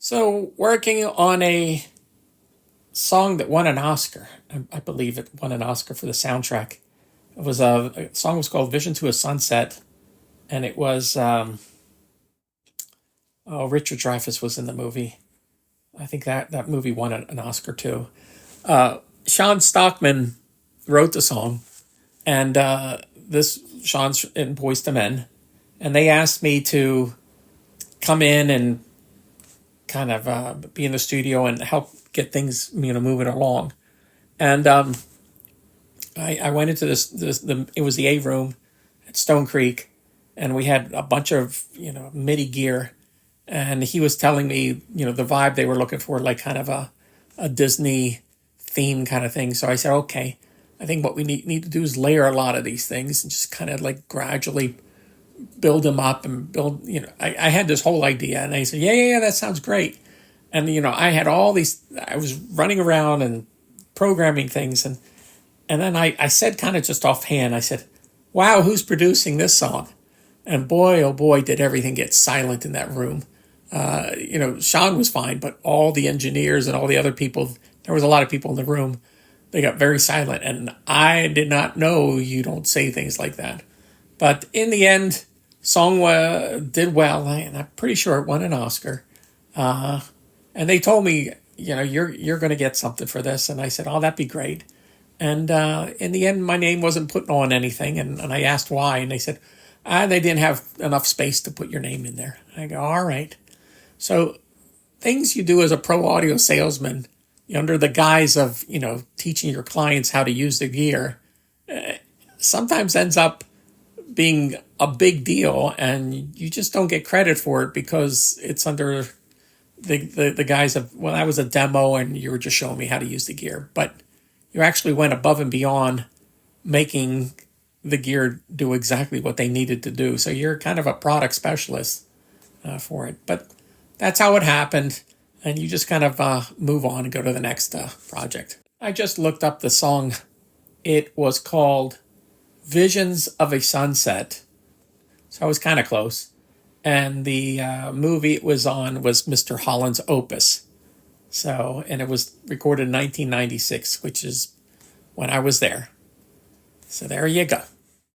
So, working on a song that won an Oscar. I believe it won an Oscar for the soundtrack. It was a song was called "Vision to a Sunset," and it was Richard Dreyfuss was in the movie. I think that movie won an Oscar too. Shawn Stockman wrote the song, and this Shawn's in Boyz II Men, and they asked me to come in and kind of be in the studio and help get things moving along. And I went into it was the A room at Stone Creek, and we had a bunch of MIDI gear, and he was telling me the vibe they were looking for, like kind of a Disney theme kind of thing. So I said, okay, I think what we need to do is layer a lot of these things and just kind of like gradually build them up and build. I had this whole idea, and I said, yeah, that sounds great. And I had all these. I was running around and programming things, and then I said, kind of just offhand, I said, "Wow, who's producing this song?" And boy, oh boy, did everything get silent in that room. Shawn was fine, but all the engineers and all the other people, there was a lot of people in the room. They got very silent, and I did not know you don't say things like that. But in the end, song did well, and I'm pretty sure it won an Oscar. And they told me, you're going to get something for this. And I said, oh, that'd be great. And in the end, my name wasn't put on anything. And I asked why. And they said, they didn't have enough space to put your name in there. I go, all right. So things you do as a pro audio salesman, under the guise of, teaching your clients how to use the gear, sometimes ends up being a big deal. And you just don't get credit for it because it's under the guise of, well, that was a demo and you were just showing me how to use the gear. But you actually went above and beyond making the gear do exactly what they needed to do. So you're kind of a product specialist for it. But that's how it happened. And you just kind of move on and go to the next project. I just looked up the song. It was called Visions of a Sunset. So I was kind of close. And the movie it was on was Mr. Holland's Opus. And it was recorded in 1996, which is when I was there. So there you go.